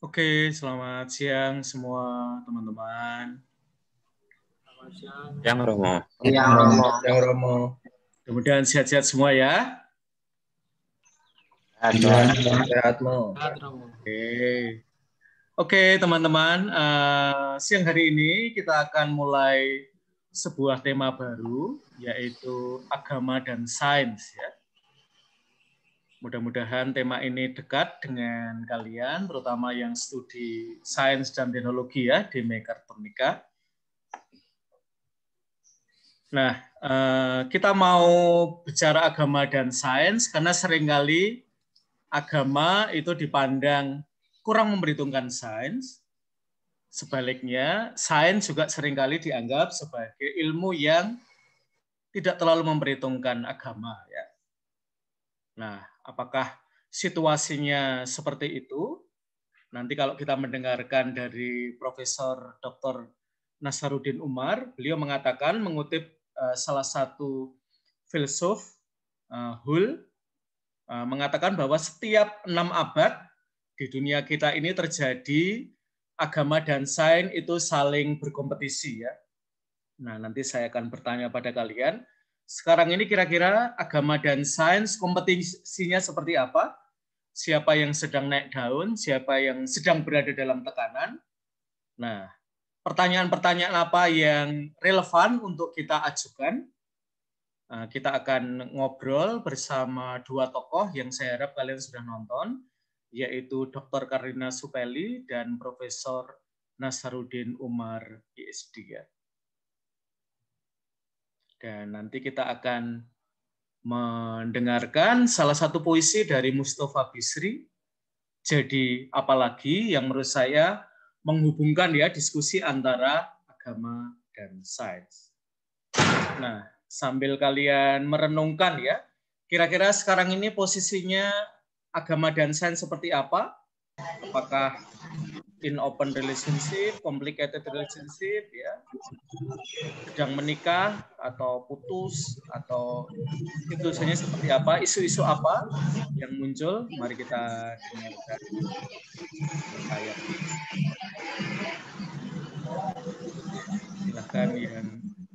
Oke, selamat siang semua teman-teman. Yang Romo. Yang Romo. Mudah-mudahan sehat-sehat semua ya. Sehat Mo. Oke, teman-teman. Siang hari ini kita akan mulai sebuah tema baru, yaitu agama dan sains. Ya. Mudah-mudahan tema ini dekat dengan kalian, terutama yang studi sains dan teknologi ya di Mekartonika. Nah, kita mau bicara agama dan sains karena seringkali agama itu dipandang kurang memperhitungkan sains. Sebaliknya, sains juga seringkali dianggap sebagai ilmu yang tidak terlalu memperhitungkan agama. Ya. Nah, apakah situasinya seperti itu? Nanti kalau kita mendengarkan dari Profesor Dr. Nasaruddin Umar, beliau mengatakan mengutip salah satu filsuf Hull mengatakan bahwa setiap 6 abad di dunia kita ini terjadi agama dan sains itu saling berkompetisi ya. Nah, nanti saya akan bertanya pada kalian, sekarang ini kira-kira agama dan sains kompetisinya seperti apa? Siapa yang sedang naik daun, siapa yang sedang berada dalam tekanan? Nah, pertanyaan-pertanyaan apa yang relevan untuk kita ajukan? Kita akan ngobrol bersama dua tokoh yang saya harap kalian sudah nonton, yaitu Dr. Karina Supeli dan Profesor Nasaruddin Umar, PhD. Dan nanti kita akan mendengarkan salah satu puisi dari Mustafa Bisri, Jadi Apalagi, yang menurut saya menghubungkan ya diskusi antara agama dan sains. Nah, sambil kalian merenungkan ya, kira-kira sekarang ini posisinya agama dan sains seperti apa? Apakah in open relationship, complicated relationship, ya, sedang menikah atau putus, atau situasinya seperti apa? Isu-isu apa yang muncul? Mari kita dengarkan ayat. Silahkan yang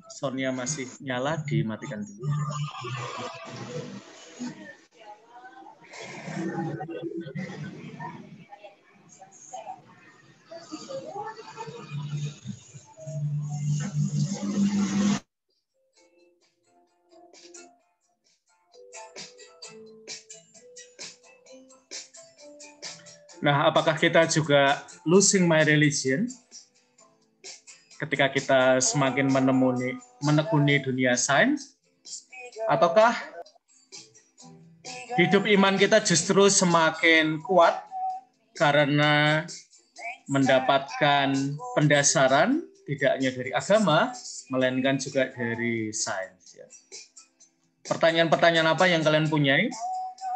soundnya masih nyala dimatikan dulu. Nah, apakah kita juga losing my religion ketika kita semakin menekuni dunia sains? Ataukah hidup iman kita justru semakin kuat karena mendapatkan pendasaran tidak hanya dari agama, melainkan juga dari sains. Pertanyaan-pertanyaan apa yang kalian punyai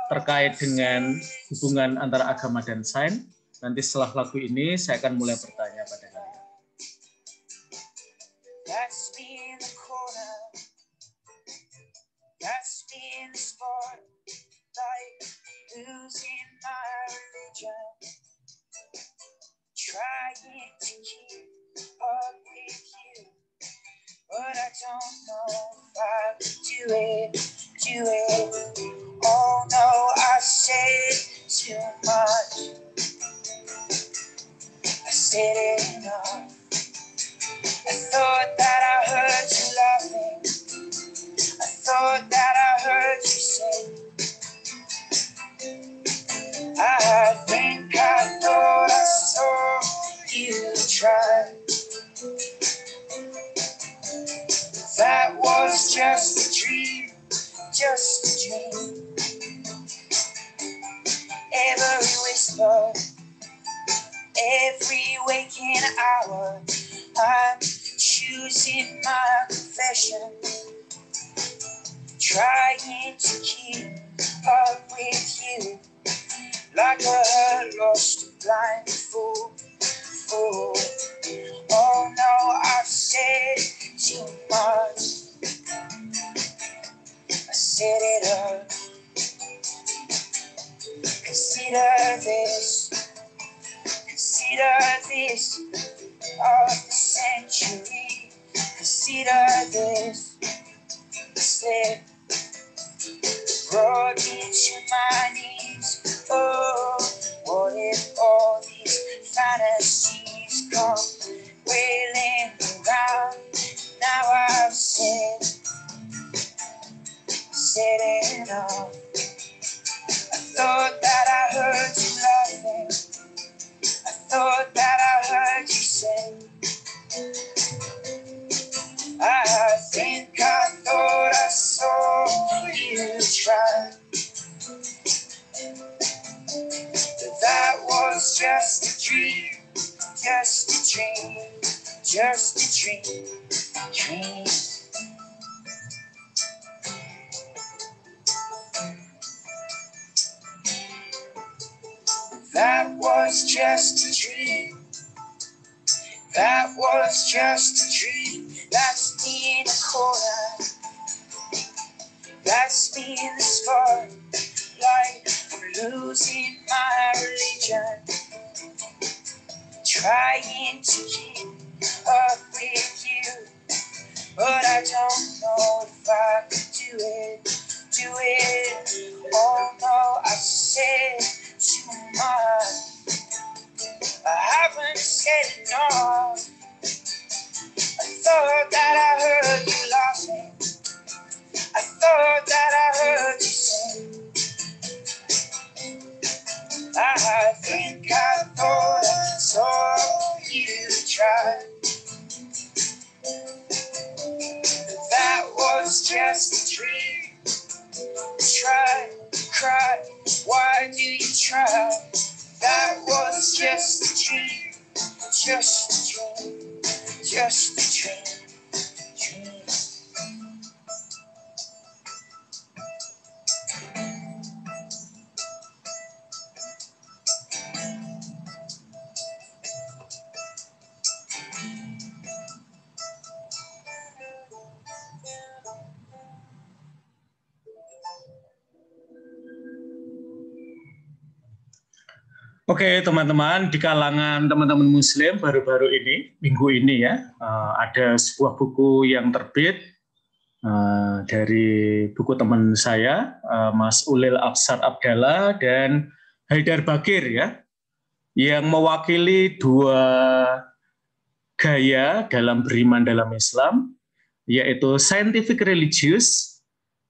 terkait dengan hubungan antara agama dan sains? Nanti setelah lagu ini saya akan mulai bertanya pada kalian. Trying to keep up with you, but I don't know if I do it. Oh no, I said too much. I said it enough. I thought that I heard you laughing. I thought that I heard you say, I think I thought I saw you try. That was just a dream, just a dream. Every whisper, every waking hour, I'm choosing my confession, trying to keep up with you, like a hurt, lost, blind fool. Oh no, I've said too much. I set it up. Consider this Consider this of the century. Consider this slip. Brought me to my knees. Oh, what if all these fantasies come wailing around? Now I've said it all. I thought that I heard you laughing. I thought that I heard you say, I think I thought I saw you try. But that was just a dream, just a dream, just a dream, dream. That was just a dream. That was just a dream. That's me in the corner. That's me in the spotlight. I'm losing my religion. Trying to keep up with you. But I don't know if I could do it. Oh no, I said too much. I haven't said enough. I thought that I heard you laughing. I thought that I heard you say, I think I thought I saw you try. That was just a dream. Try, cry, why do you try? That was just a dream, just a dream, just a dream, dream. Oke, teman-teman, di kalangan teman-teman Muslim baru-baru ini, minggu ini ya, ada sebuah buku yang terbit dari buku teman saya, Mas Ulil Absar Abdallah dan Haidar Bakir ya, yang mewakili dua gaya dalam beriman dalam Islam, yaitu scientific religious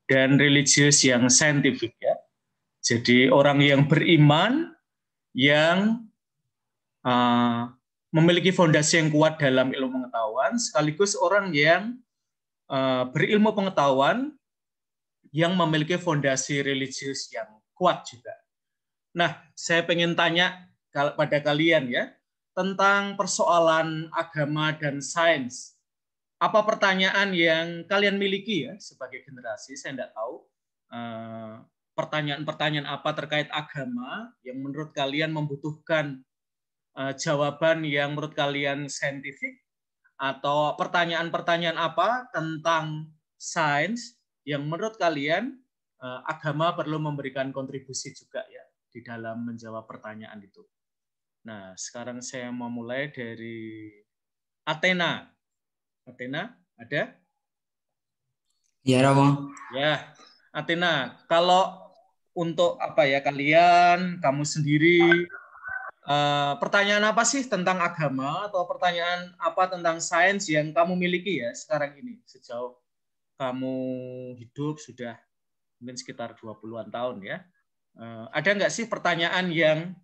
dan religious yang scientific ya. Jadi orang yang beriman yang memiliki fondasi yang kuat dalam ilmu pengetahuan, sekaligus orang yang berilmu pengetahuan yang memiliki fondasi religius yang kuat juga. Nah, saya pengen tanya pada kalian ya, tentang persoalan agama dan sains. Apa pertanyaan yang kalian miliki ya sebagai generasi? Saya tidak tahu. Pertanyaan-pertanyaan apa terkait agama yang menurut kalian membutuhkan jawaban yang menurut kalian saintifik, atau pertanyaan-pertanyaan apa tentang sains yang menurut kalian agama perlu memberikan kontribusi juga ya di dalam menjawab pertanyaan itu. Nah, sekarang saya mau mulai dari Athena. Athena, ada? Ya, Romo. Ya, Athena, kalau untuk apa ya kalian, kamu sendiri, pertanyaan apa sih tentang agama atau pertanyaan apa tentang sains yang kamu miliki ya sekarang ini sejauh kamu hidup sudah mungkin sekitar 20-an tahun ya. Ada nggak sih pertanyaan yang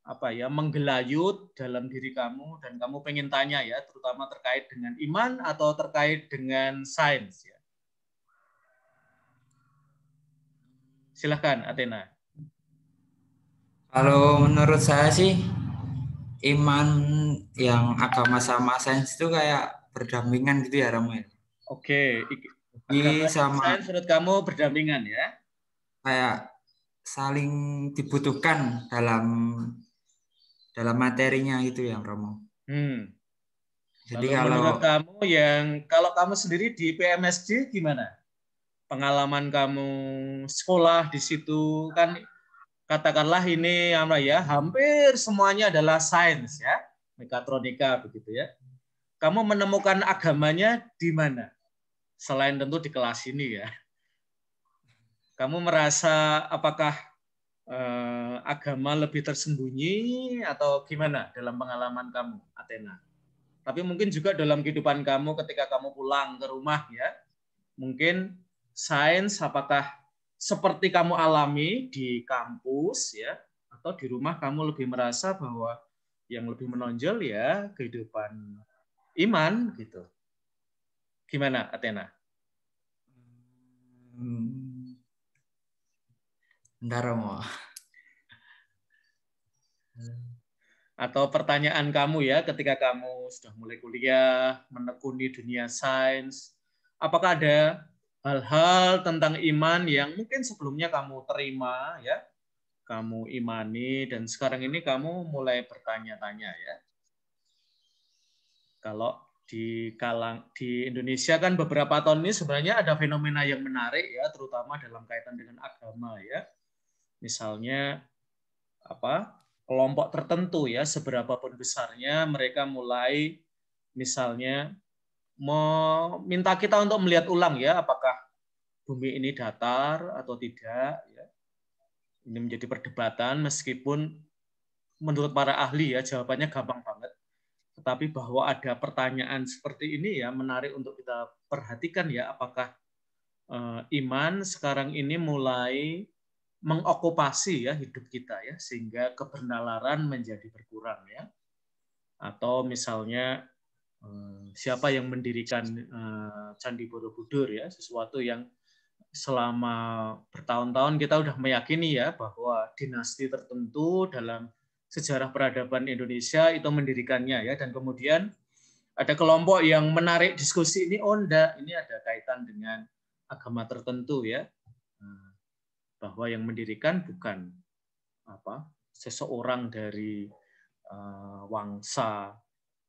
apa ya menggelayut dalam diri kamu dan kamu pengen tanya ya, terutama terkait dengan iman atau terkait dengan sains ya? Silahkan, Athena. Kalau menurut saya sih, iman yang agama sama sains itu kayak berdampingan gitu ya, Romo. Oke, Jadi agama sama sains menurut kamu berdampingan ya? kayak saling dibutuhkan dalam materinya itu ya, Romo. Jadi Lalu menurut kamu kalau kamu sendiri di PMSD gimana? Pengalaman kamu sekolah di situ kan katakanlah ini hampir semuanya adalah sains ya, mekatronika begitu ya. Kamu menemukan agamanya di mana? Selain tentu di kelas ini ya. Kamu merasa apakah agama lebih tersembunyi atau gimana dalam pengalaman kamu, Athena? Tapi mungkin juga dalam kehidupan kamu ketika kamu pulang ke rumah ya. Mungkin sains apakah seperti kamu alami di kampus ya, atau di rumah kamu lebih merasa bahwa yang lebih menonjol ya kehidupan iman gitu. Gimana, Athena? Bentar, Romo. Atau pertanyaan kamu ya ketika kamu sudah mulai kuliah, menekuni dunia sains, apakah ada hal-hal tentang iman yang mungkin sebelumnya kamu terima ya, kamu imani, dan sekarang ini kamu mulai bertanya-tanya ya. Kalau di Indonesia kan beberapa tahun ini sebenarnya ada fenomena yang menarik ya, terutama dalam kaitan dengan agama ya. Misalnya kelompok tertentu ya, seberapapun besarnya mereka mulai misalnya meminta kita untuk melihat ulang ya, apakah bumi ini datar atau tidak ya. Ini menjadi perdebatan meskipun menurut para ahli ya jawabannya gampang banget. Tetapi bahwa ada pertanyaan seperti ini ya menarik untuk kita perhatikan ya, apakah iman sekarang ini mulai mengokupasi ya hidup kita ya, sehingga kebenaran menjadi berkurang ya. Atau misalnya siapa yang mendirikan Candi Borobudur ya, sesuatu yang selama bertahun-tahun kita udah meyakini ya bahwa dinasti tertentu dalam sejarah peradaban Indonesia itu mendirikannya ya, dan kemudian ada kelompok yang menarik diskusi ini, oh enggak, ini ada kaitan dengan agama tertentu ya, bahwa yang mendirikan bukan seseorang dari wangsa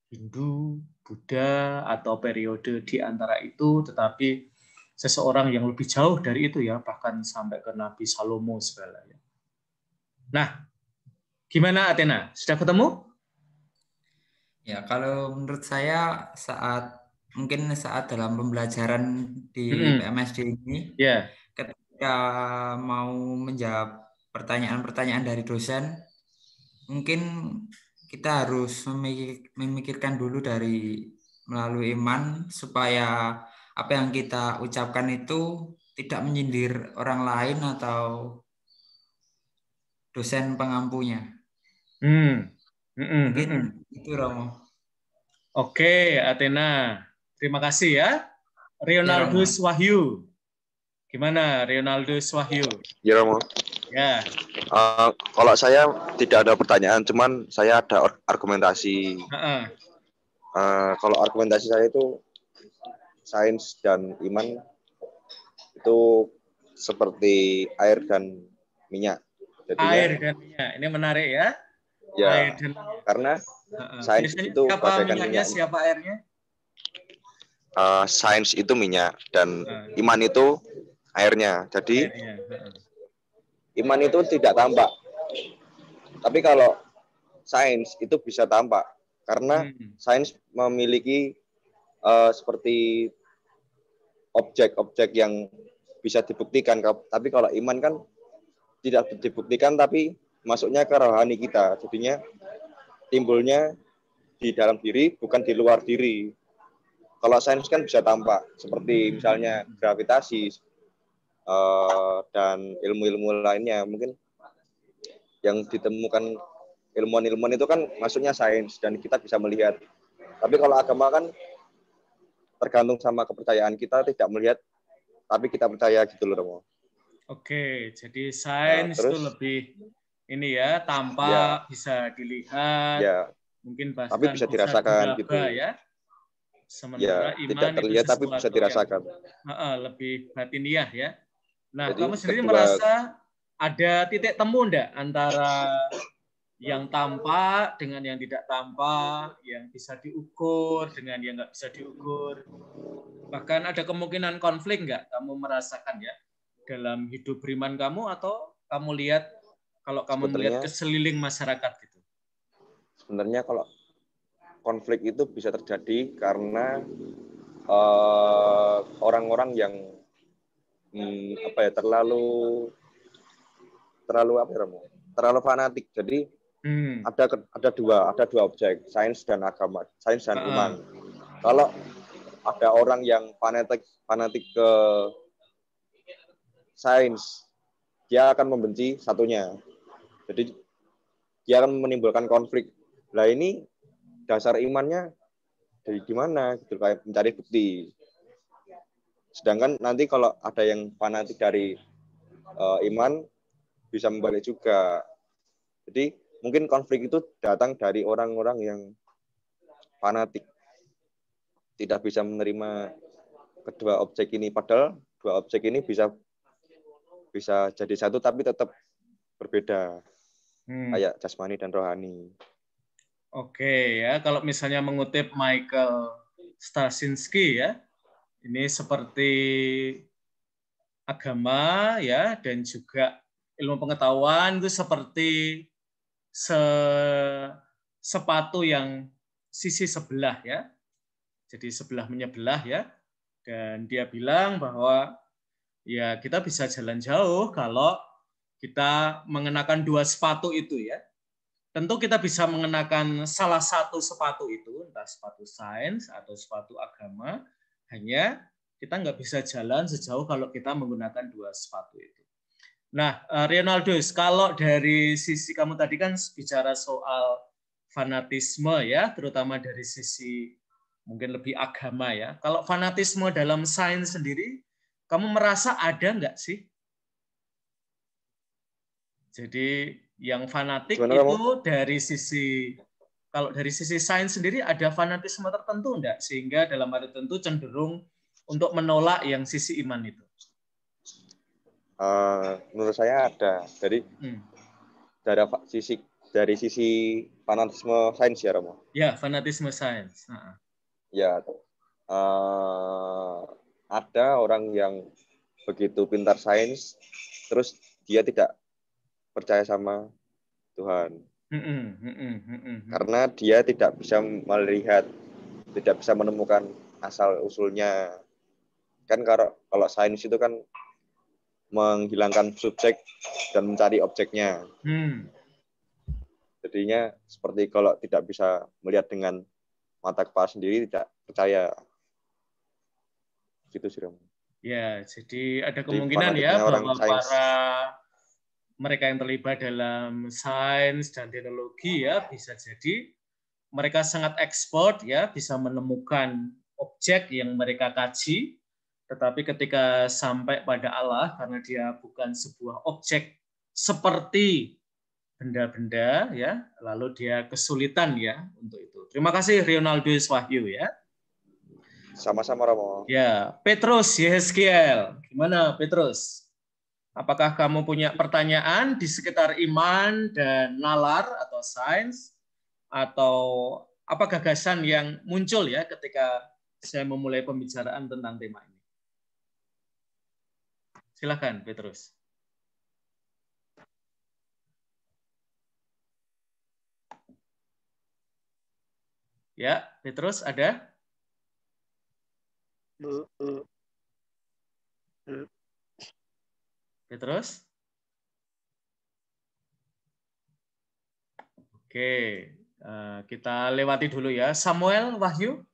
Hindu, Buddha atau periode di antara itu, tetapi seseorang yang lebih jauh dari itu ya, bahkan sampai ke Nabi Salomo segala ya. Nah, gimana Athena? Sudah ketemu? Ya, kalau menurut saya mungkin saat dalam pembelajaran di PMSD ini, ketika mau menjawab pertanyaan-pertanyaan dari dosen, mungkin kita harus memikirkan dulu melalui iman supaya apa yang kita ucapkan itu tidak menyindir orang lain atau dosen pengampunya. Mungkin itu, Romo. Oke, Athena. Terima kasih ya. Ronaldus Wahyu. Gimana Ronaldus Wahyu? Ya, Romo. Ya. Kalau saya tidak ada pertanyaan, cuman saya ada argumentasi. Kalau argumentasi saya itu sains dan iman itu seperti air dan minyak. Jadinya, air dan minyak, ini menarik ya. Ya, karena sains itu bagaikan minyak. Siapa airnya? Sains itu minyak dan iman itu airnya. Jadi iman itu tidak tampak. Tapi kalau sains itu bisa tampak karena sains memiliki seperti objek-objek yang bisa dibuktikan. Tapi kalau iman kan tidak dibuktikan tapi masuknya ke rohani kita. Jadinya timbulnya di dalam diri bukan di luar diri. Kalau sains kan bisa tampak seperti misalnya gravitasi dan ilmu-ilmu lainnya. Mungkin yang ditemukan ilmuwan-ilmuwan itu kan maksudnya sains dan kita bisa melihat. Tapi kalau agama kan tergantung sama kepercayaan kita, tidak melihat tapi kita percaya gitu loh, Romo. Oke, jadi sains itu lebih ini ya, tampak, bisa dilihat, mungkin bahkan tapi bisa dirasakan gitu ya. Sementara iman tidak terlihat itu tapi bisa dirasakan. Lebih batiniah ya. Nah, jadi, kamu sendiri merasa ada titik temu enggak antara yang tampak dengan yang tidak tampak, yang bisa diukur dengan yang nggak bisa diukur? Bahkan ada kemungkinan konflik nggak kamu merasakan ya dalam hidup beriman kamu, atau kamu lihat Kalau kamu melihat keseliling masyarakat gitu. Sebenarnya kalau konflik itu bisa terjadi karena orang-orang yang terlalu fanatik. Jadi ada dua objek, sains dan agama, sains dan iman. Kalau ada orang yang fanatik ke sains, dia akan membenci satunya. Jadi dia akan menimbulkan konflik. Lah ini dasar imannya dari gimana gitu, kayak mencari bukti. Sedangkan nanti kalau ada yang fanatik dari iman bisa membalik juga. Jadi mungkin konflik itu datang dari orang-orang yang fanatik, tidak bisa menerima kedua objek ini, padahal dua objek ini bisa jadi satu tapi tetap berbeda, kayak jasmani dan rohani. Oke ya, kalau misalnya mengutip Michael Straczynski ya, ini seperti agama ya dan juga ilmu pengetahuan itu seperti sepatu yang sisi sebelah ya. Jadi sebelah menyebelah ya. Dan dia bilang bahwa ya kita bisa jalan jauh kalau kita mengenakan dua sepatu itu ya. Tentu kita bisa mengenakan salah satu sepatu itu, entah sepatu sains atau sepatu agama, hanya kita nggak bisa jalan sejauh kalau kita menggunakan dua sepatu itu. Nah, Ronaldus, kalau dari sisi kamu tadi kan bicara soal fanatisme ya, terutama dari sisi mungkin lebih agama ya. Kalau fanatisme dalam sains sendiri, kamu merasa ada nggak sih? Jadi yang fanatik itu dari sisi, kalau dari sisi sains sendiri ada fanatisme tertentu enggak? Sehingga dalam arti tertentu cenderung untuk menolak yang sisi iman itu. Menurut saya ada. Dari sisi fanatisme sains ya, Romo? Ya, fanatisme sains. Ya, ada orang yang begitu pintar sains, terus dia tidak percaya sama Tuhan. Karena dia tidak bisa melihat, tidak bisa menemukan asal usulnya. Kan kalau sains itu kan menghilangkan subjek dan mencari objeknya. Jadinya seperti kalau tidak bisa melihat dengan mata kepala sendiri, tidak percaya. Gitu sih, Rom. Ya, jadi ada kemungkinan ya bahwa para mereka yang terlibat dalam sains dan teknologi ya bisa jadi mereka sangat ekspor ya, bisa menemukan objek yang mereka kaji, tetapi ketika sampai pada Allah karena dia bukan sebuah objek seperti benda-benda ya, lalu dia kesulitan ya untuk itu. Terima kasih Ronaldus Wahyu ya. Sama-sama, Romo. Ya, Petrus Yehezkiel. Gimana Petrus? Apakah kamu punya pertanyaan di sekitar iman dan nalar atau sains? Atau apa gagasan yang muncul ya ketika saya memulai pembicaraan tentang tema ini? Silakan, Petrus. Ya, Petrus ada? Petrus? Oke, kita lewati dulu ya. Samuel Wahyu?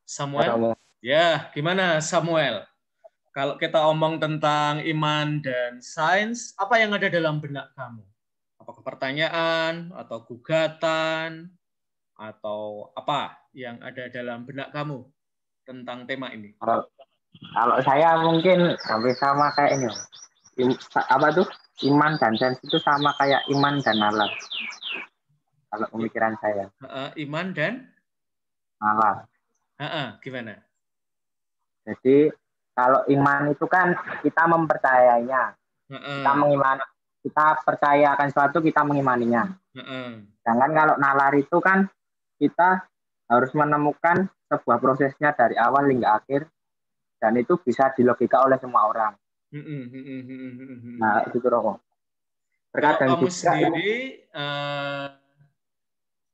Samuel? Ya, gimana Samuel? Kalau kita omong tentang iman dan sains, apa yang ada dalam benak kamu? Apakah pertanyaan, atau gugatan, atau apa yang ada dalam benak kamu tentang tema ini? Kalau saya mungkin hampir sama kayak ini. Apa tuh? Iman dan sains itu sama kayak iman dan nalar. Kalau pemikiran saya. Iman dan nalar. Gimana? Jadi kalau iman itu kan kita mempercayainya. Kita mengimani, kita percaya akan sesuatu, kita mengimaninya. Sedangkan kalau nalar itu kan kita harus menemukan sebuah prosesnya dari awal hingga akhir, dan itu bisa dilogika oleh semua orang. Nah, itu Romo. Terkadang kamu juga, sendiri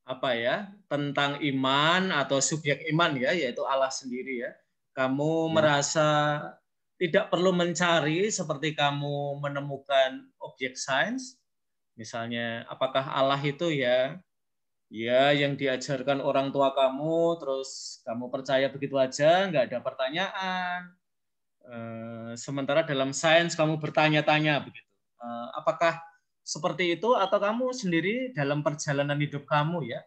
apa ya, tentang iman atau subjek iman ya, yaitu Allah sendiri ya. Kamu merasa tidak perlu mencari seperti kamu menemukan objek sains. Misalnya, apakah Allah itu ya yang diajarkan orang tua kamu, terus kamu percaya begitu aja, nggak ada pertanyaan. Sementara dalam sains kamu bertanya-tanya begitu. Apakah seperti itu atau kamu sendiri dalam perjalanan hidup kamu ya,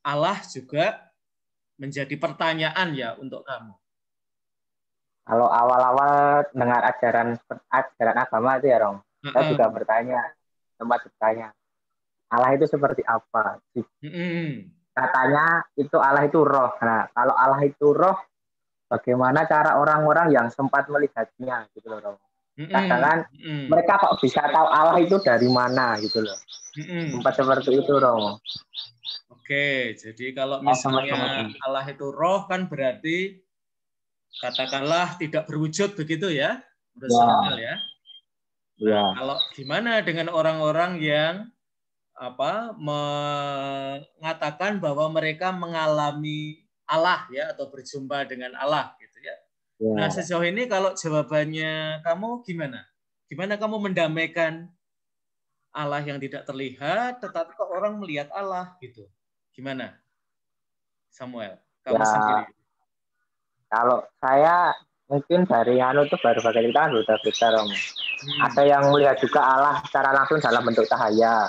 Allah juga menjadi pertanyaan ya untuk kamu? Kalau awal-awal dengar ajaran agama itu ya, Rom, saya juga sempat bertanya, Allah itu seperti apa? Katanya itu Allah itu roh. Nah, kalau Allah itu roh, bagaimana cara orang-orang yang sempat melihatnya gitu loh, Rom. Kadang kan mereka kok bisa tahu Allah itu dari mana gitu loh. Sempat seperti itu, Rom. Oke, jadi kalau misalnya Allah itu roh kan berarti katakanlah tidak berwujud begitu ya, menurut ya. Nah, kalau gimana dengan orang-orang yang mengatakan bahwa mereka mengalami Allah ya, atau berjumpa dengan Allah gitu ya. Nah, sejauh ini kalau jawabannya kamu gimana? Gimana kamu mendamaikan Allah yang tidak terlihat, tetapi kok orang melihat Allah gitu? Gimana, Samuel? Kamu sendiri. Kalau saya mungkin dari itu baru bagian kita kan berita-berita, Rom. Ada yang melihat juga Allah secara langsung dalam bentuk cahaya.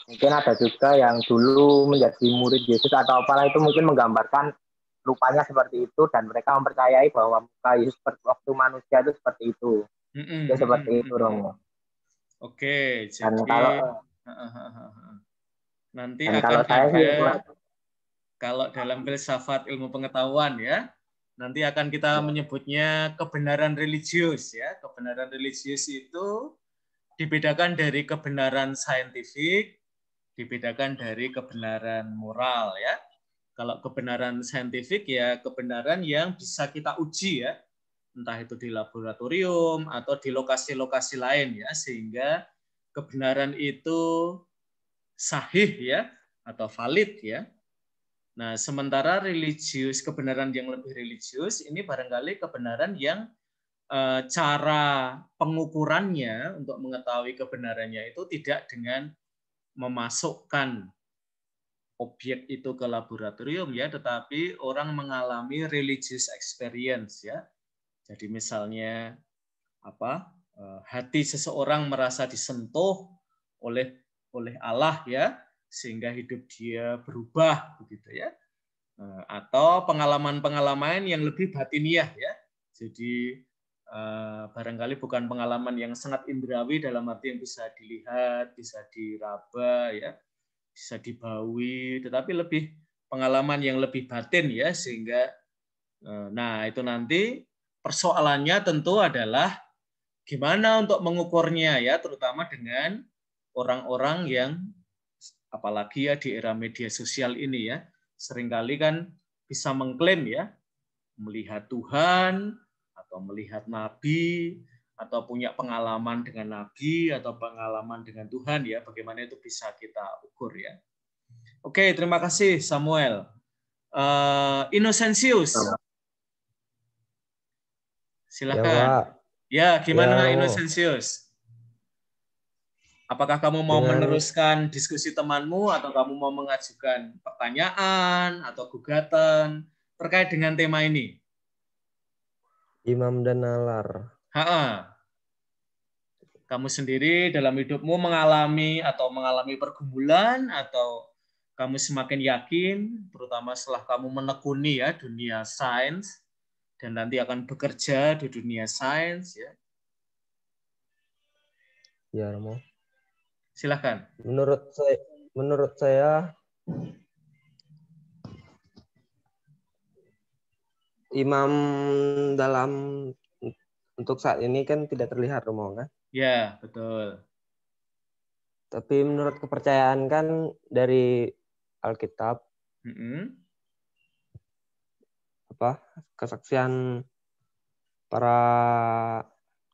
Mungkin ada juga yang dulu menjadi murid Yesus atau apalah, itu mungkin menggambarkan rupanya seperti itu dan mereka mempercayai bahwa muka Yesus waktu manusia itu seperti itu. Itu seperti itu, Rom. Oke, jadi dan kalau nanti akan ada, kalau dalam filsafat ilmu pengetahuan ya, nanti akan kita menyebutnya kebenaran religius ya. Kebenaran religius itu dibedakan dari kebenaran saintifik, dibedakan dari kebenaran moral ya. Kalau kebenaran saintifik ya kebenaran yang bisa kita uji ya, entah itu di laboratorium atau di lokasi-lokasi lain ya, sehingga kebenaran itu sahih ya atau valid ya. Nah, sementara religius, kebenaran yang lebih religius ini barangkali kebenaran yang cara pengukurannya untuk mengetahui kebenarannya itu tidak dengan memasukkan objek itu ke laboratorium ya, tetapi orang mengalami religious experience ya. Jadi misalnya hati seseorang merasa disentuh oleh Allah ya, sehingga hidup dia berubah begitu ya. Atau pengalaman-pengalaman yang lebih batiniah ya. Jadi barangkali bukan pengalaman yang sangat indrawi dalam arti yang bisa dilihat, bisa diraba ya, bisa dibaui, tetapi lebih pengalaman yang lebih batin ya, sehingga nah itu nanti persoalannya tentu adalah gimana untuk mengukurnya ya, terutama dengan orang-orang yang apalagi ya di era media sosial ini ya, seringkali kan bisa mengklaim ya melihat Tuhan atau melihat Nabi atau punya pengalaman dengan Nabi atau pengalaman dengan Tuhan ya, bagaimana itu bisa kita ukur ya. Oke, terima kasih Samuel. Innocentius, silakan. Ya, gimana Innocentius? Apakah kamu mau meneruskan diskusi temanmu atau kamu mau mengajukan pertanyaan atau gugatan terkait dengan tema ini? Imam dan nalar. Kamu sendiri dalam hidupmu mengalami pergumulan atau kamu semakin yakin, terutama setelah kamu menekuni ya dunia sains dan nanti akan bekerja di dunia sains ya. Ya, Romo. Silakan. Menurut saya imam dalam untuk saat ini kan tidak terlihat, Romo kan? Ya, betul. Tapi menurut kepercayaan kan dari Alkitab, kesaksian para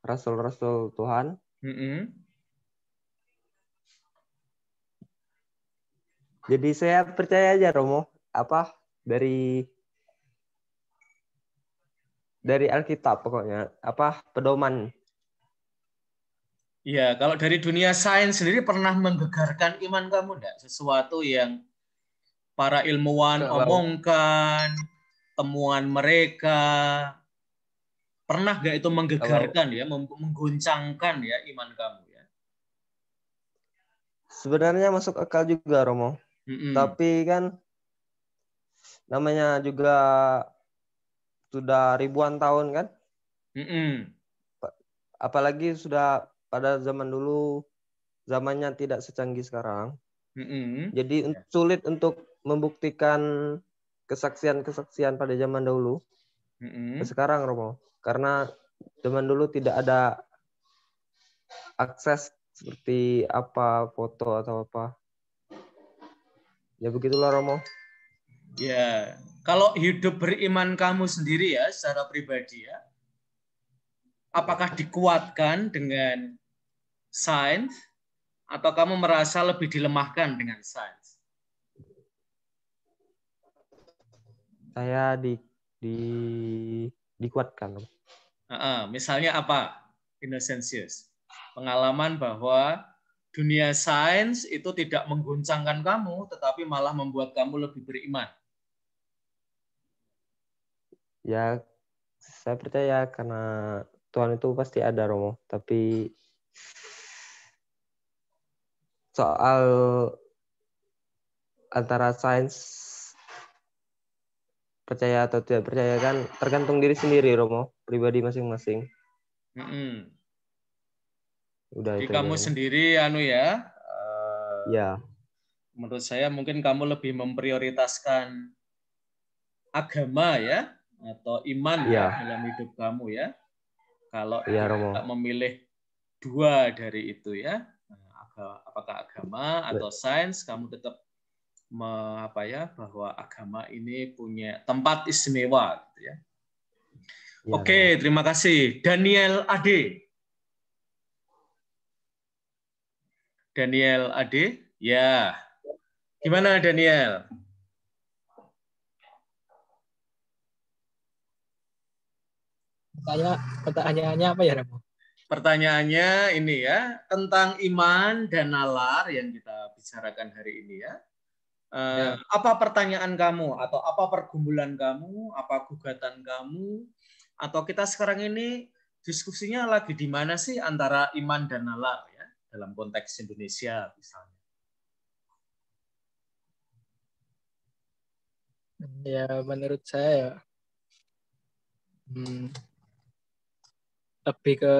rasul-rasul Tuhan. Jadi saya percaya aja Romo, dari Alkitab pokoknya, pedoman. Ya, kalau dari dunia sains sendiri pernah menggegarkan iman kamu enggak? Sesuatu yang para ilmuwan omongkan, temuan mereka, pernah nggak itu menggegarkan ya, mengguncangkan ya iman kamu ya? Sebenarnya masuk akal juga Romo. Tapi kan namanya juga sudah ribuan tahun kan? Apalagi sudah pada zaman dulu, zamannya tidak secanggih sekarang. Jadi sulit untuk membuktikan kesaksian-kesaksian pada zaman dahulu. Sekarang Romo, karena zaman dulu tidak ada akses seperti foto atau apa. Ya begitulah Romo. Ya, kalau hidup beriman kamu sendiri ya, secara pribadi ya, apakah dikuatkan dengan sains atau kamu merasa lebih dilemahkan dengan sains? Saya dikuatkan. Misalnya apa, Innocentius? Pengalaman bahwa dunia sains itu tidak mengguncangkan kamu, tetapi malah membuat kamu lebih beriman. Ya, saya percaya karena Tuhan itu pasti ada, Romo. Tapi soal antara sains percaya atau tidak percaya kan tergantung diri sendiri, Romo. Pribadi masing-masing. Udah. Jadi itu kamu aja, sendiri ya. Menurut saya mungkin kamu lebih memprioritaskan agama ya, atau iman ya dalam hidup kamu ya. Kalau tidak memilih dua dari itu ya, apakah agama atau sains, kamu tetap bahwa agama ini punya tempat istimewa gitu ya. Oke, terima kasih. Daniel Ade. Daniel Ade, ya. Gimana Daniel? Pertanyaannya apa ya, Ramo? Pertanyaannya ini ya, tentang iman dan nalar yang kita bicarakan hari ini ya. Apa pertanyaan kamu atau apa pergumulan kamu, apa gugatan kamu, atau kita sekarang ini diskusinya lagi di mana sih antara iman dan nalar ya dalam konteks Indonesia misalnya? Ya menurut saya lebih ke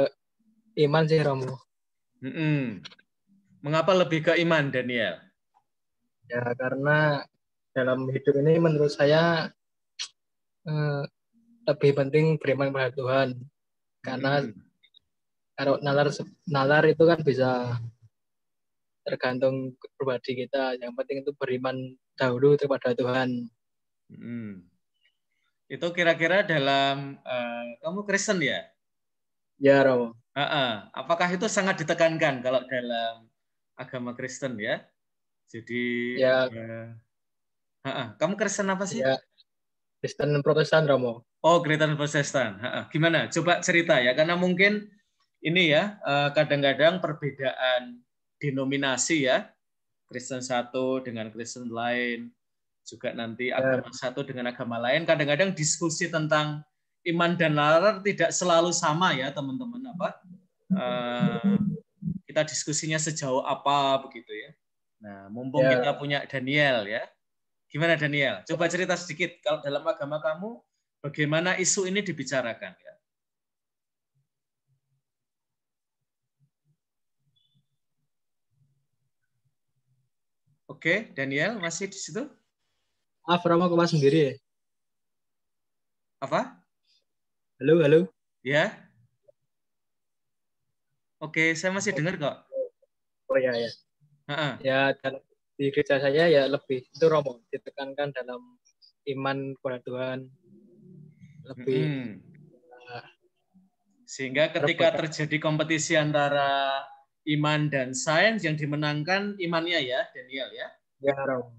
iman sih, Romo. Mengapa lebih ke iman, Daniel? Ya karena dalam hidup ini menurut saya lebih penting beriman pada Tuhan. Karena kalau nalar itu kan bisa tergantung pribadi kita. Yang penting itu beriman dahulu kepada Tuhan. Itu kira-kira dalam kamu Kristen ya? Ya, Romo. Apakah itu sangat ditekankan kalau dalam agama Kristen ya? Jadi ya. Kamu Kristen apa sih? Ya, Kristen Protestan, Romo. Oh, Kristen Protestan. Gimana? Coba cerita ya, karena mungkin ini ya kadang-kadang perbedaan denominasi ya, Kristen satu dengan Kristen lain, juga nanti agama satu dengan agama lain. Kadang-kadang diskusi tentang iman dan nalar tidak selalu sama ya teman-teman. Kita diskusinya sejauh apa begitu ya. Nah, mumpung kita punya Daniel ya. Gimana Daniel? Coba cerita sedikit kalau dalam agama kamu bagaimana isu ini dibicarakan ya. Oke, Daniel masih di situ? Romo kemas sendiri. Apa? Halo. Ya. Oke, saya masih dengar kok. Oh ya. Ya, di gereja saya ya lebih itu, Romo, ditekankan dalam iman kepada Tuhan, lebih Sehingga ketika terjadi kompetisi antara iman dan sains, yang dimenangkan imannya ya, Daniel ya. Ya, Romo.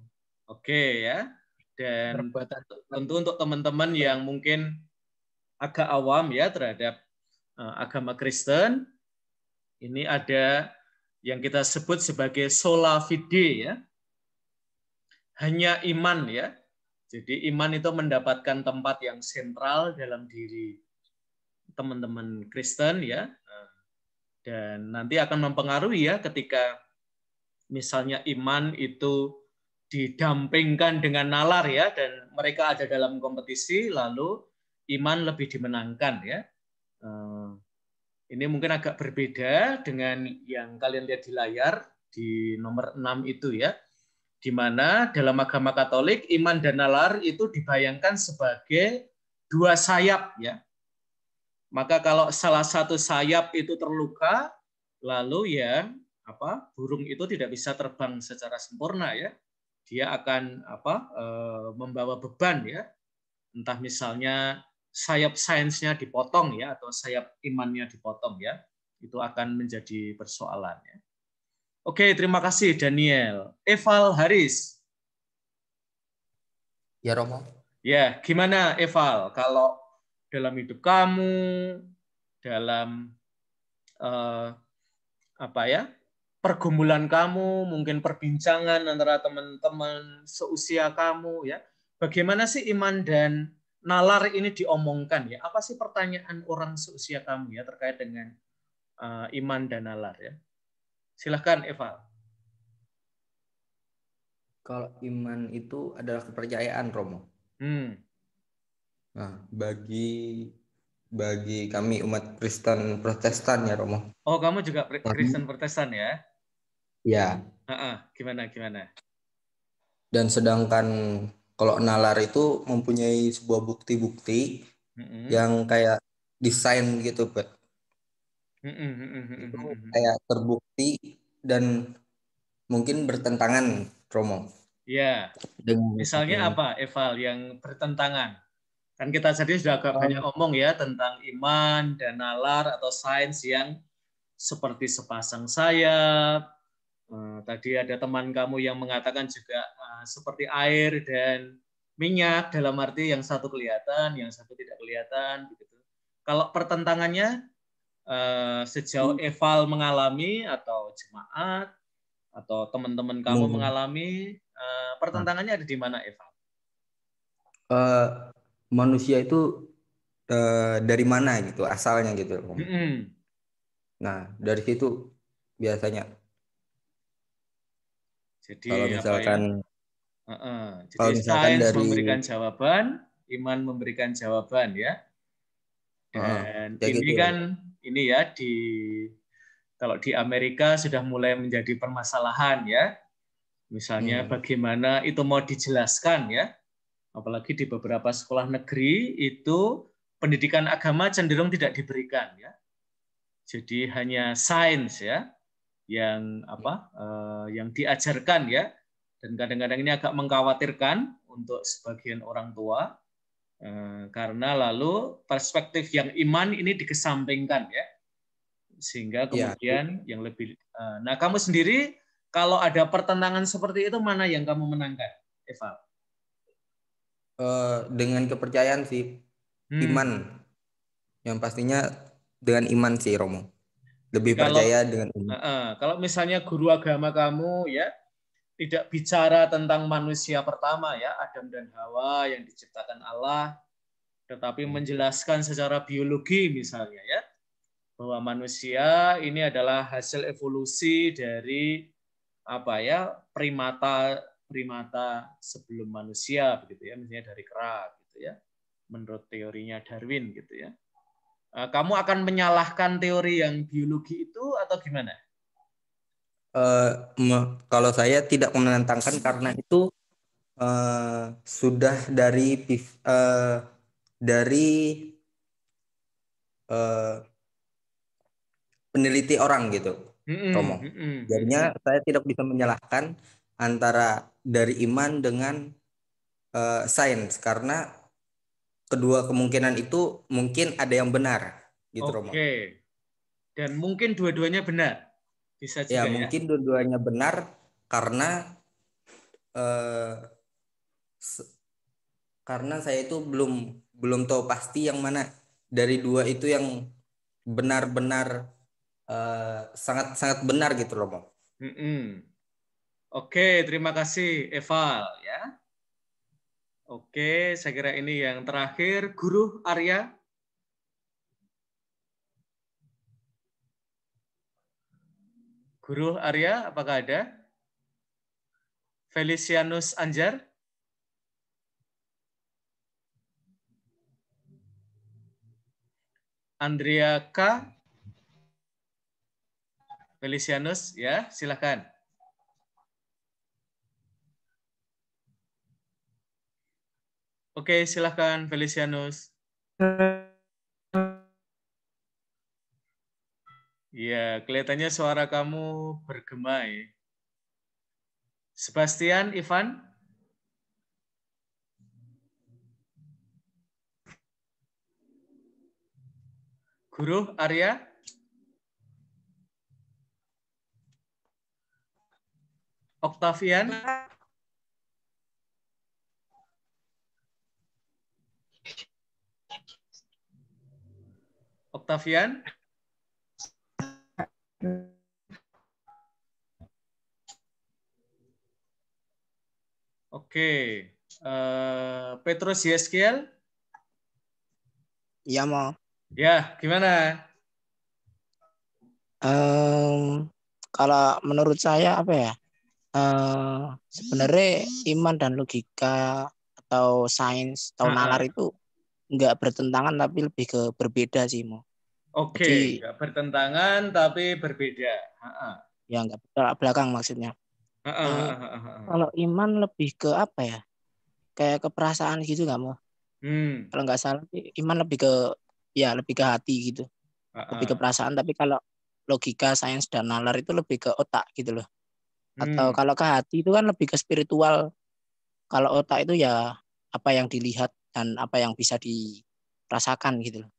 Oke ya. Dan tentu untuk teman-teman yang mungkin agak awam ya terhadap agama Kristen, ini ada yang kita sebut sebagai sola fide ya. Hanya iman ya. Jadi iman itu mendapatkan tempat yang sentral dalam diri teman-teman Kristen ya, dan nanti akan mempengaruhi ya ketika misalnya iman itu didampingkan dengan nalar ya, dan mereka ada dalam kompetisi, lalu iman lebih dimenangkan ya. Ini mungkin agak berbeda dengan yang kalian lihat di layar di nomor 6 itu ya, di mana dalam agama Katolik iman dan nalar itu dibayangkan sebagai dua sayap ya. Maka kalau salah satu sayap itu terluka, lalu ya burung itu tidak bisa terbang secara sempurna ya. Dia akan membawa beban ya. Entah misalnya sayap sainsnya dipotong ya, atau sayap imannya dipotong ya. Itu akan menjadi persoalan ya. Oke, terima kasih Daniel. Eval Haris. Ya, Romo. Ya, gimana Eval kalau dalam hidup kamu, dalam pergumulan kamu, mungkin perbincangan antara teman-teman seusia kamu ya, bagaimana sih iman dan nalar ini diomongkan ya? Apa sih pertanyaan orang seusia kamu ya terkait dengan iman dan nalar ya? Silahkan Eval. Kalau iman itu adalah kepercayaan, Romo. Nah, bagi kami umat Kristen Protestan ya, Romo. Oh, kamu juga Kristen Protestan ya? Ya. Gimana? Dan sedangkan kalau nalar itu mempunyai sebuah bukti-bukti yang kayak desain gitu, Pak. Itu kayak terbukti dan mungkin bertentangan, Romo. Ya. Misalnya apa, Eval, yang bertentangan? Kan kita tadi sudah agak banyak ngomong ya tentang iman dan nalar atau sains yang seperti sepasang sayap. Tadi ada teman kamu yang mengatakan juga seperti air dan minyak, dalam arti yang satu kelihatan, yang satu tidak kelihatan. Begitu. Kalau pertentangannya sejauh Eval mengalami atau jemaat atau teman-teman kamu mengalami, pertentangannya ada di mana, Eval? Manusia itu dari mana gitu asalnya gitu. Nah, dari situ biasanya. Jadi kalau misalkan jadi sains dari memberikan jawaban, iman memberikan jawaban ya. Dan ini gitu. Kan ini ya kalau di Amerika sudah mulai menjadi permasalahan ya. Misalnya bagaimana itu mau dijelaskan ya. Apalagi di beberapa sekolah negeri itu pendidikan agama cenderung tidak diberikan ya. Jadi hanya sains ya yang yang diajarkan ya, dan kadang-kadang ini agak mengkhawatirkan untuk sebagian orang tua karena lalu perspektif yang iman ini dikesampingkan ya, sehingga kemudian yang lebih. Nah, kamu sendiri kalau ada pertentangan seperti itu mana yang kamu menangkan, Eval? Dengan kepercayaan sih, iman. Yang pastinya dengan iman sih, Romo. Lebih percaya dengan iman. Kalau misalnya guru agama kamu ya tidak bicara tentang manusia pertama ya, Adam dan Hawa yang diciptakan Allah, tetapi menjelaskan secara biologi misalnya ya, bahwa manusia ini adalah hasil evolusi dari primata sebelum manusia begitu ya, misalnya dari kera gitu ya, menurut teorinya Darwin gitu ya. Kamu akan menyalahkan teori yang biologi itu atau gimana? Kalau saya tidak menentangkan karena itu sudah dari peneliti orang gitu, Romo. Jadinya saya tidak bisa menyalahkan antara dari iman dengan sains, karena kedua kemungkinan itu mungkin ada yang benar. gitu Romo. Oke. Dan mungkin dua-duanya benar. Bisa juga ya. Mungkin dua-duanya benar karena karena saya itu belum tahu pasti yang mana dari dua itu yang benar-benar sangat-sangat benar gitu Romo. Oke, terima kasih Eval ya. Oke, saya kira ini yang terakhir. Guru Arya. Guru Arya, apakah ada? Felicianus Anjar. Andrea K. Felicianus, ya, silakan. Oke, silakan Felicianus. Ya, kelihatannya suara kamu bergema ya. Sebastian, Ivan. Guru Arya. Octavian. Octavian. Oke. Petrus Yeskiel. Iya, mau. Ya, gimana? Kalau menurut saya apa ya? Sebenarnya iman dan logika atau sains atau nalar itu nggak bertentangan tapi lebih ke berbeda sih, Mo. Oke, nggak bertentangan tapi berbeda. Ya nggak bertolak belakang maksudnya. Kalau iman lebih ke apa ya? Kayak ke perasaan gitu nggak, Mo? Kalau nggak salah iman lebih ke hati gitu. Lebih ke perasaan, tapi kalau logika, sains dan nalar itu lebih ke otak gitu loh. Atau kalau ke hati itu kan lebih ke spiritual. Kalau otak itu ya apa yang dilihat dan apa yang bisa dirasakan gitu loh.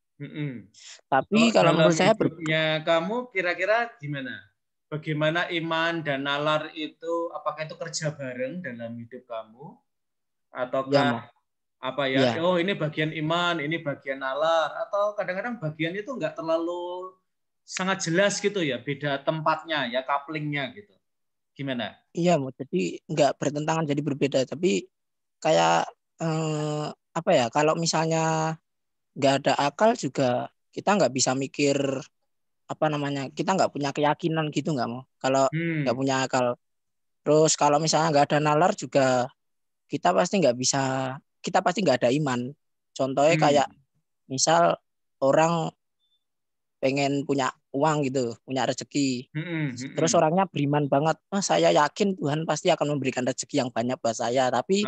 Tapi kalau menurut saya kamu kira-kira gimana? Bagaimana iman dan nalar itu, apakah itu kerja bareng dalam hidup kamu? Ataukah apa ya? Oh, ini bagian iman, ini bagian nalar, atau kadang-kadang bagian itu nggak terlalu sangat jelas gitu ya, beda tempatnya ya, couplingnya gitu. Gimana? Iya, jadi nggak bertentangan, jadi berbeda. Tapi kayak apa ya? Kalau misalnya nggak ada akal juga kita nggak bisa mikir apa namanya. Kita nggak punya keyakinan gitu nggak mau. Kalau nggak punya akal. Terus kalau misalnya nggak ada nalar juga kita pasti nggak ada iman. Contohnya kayak misal orang pengen punya uang gitu, punya rezeki. Terus orangnya beriman banget, saya yakin Tuhan pasti akan memberikan rezeki yang banyak buat saya. Tapi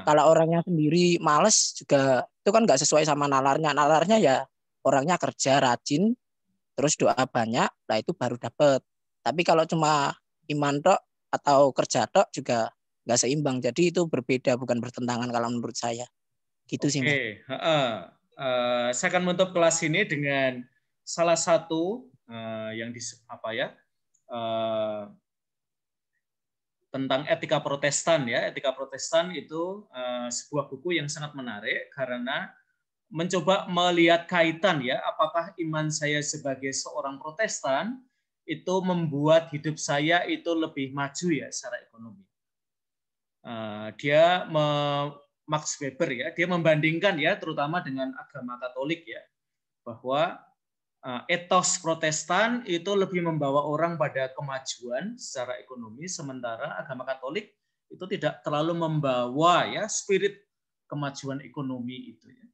kalau orangnya sendiri males juga, itu kan nggak sesuai sama nalarnya. Nalarnya ya orangnya kerja rajin, terus doa banyak, nah itu baru dapet. Tapi kalau cuma iman tok atau kerja tok juga nggak seimbang. Jadi itu berbeda, bukan bertentangan kalau menurut saya. Gitu sih. Oke, saya akan menutup kelas ini dengan salah satu yang tentang etika Protestan ya. Etika Protestan itu sebuah buku yang sangat menarik karena mencoba melihat kaitan ya, apakah iman saya sebagai seorang Protestan itu membuat hidup saya itu lebih maju ya secara ekonomi. Max Weber ya, dia membandingkan ya terutama dengan agama Katolik ya, bahwa etos Protestan itu lebih membawa orang pada kemajuan secara ekonomi, sementara agama Katolik itu tidak terlalu membawa ya spirit kemajuan ekonomi itu ya.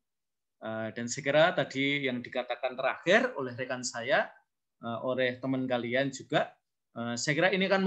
Dan saya kira tadi yang dikatakan terakhir oleh rekan saya, oleh teman kalian juga, saya kira ini kan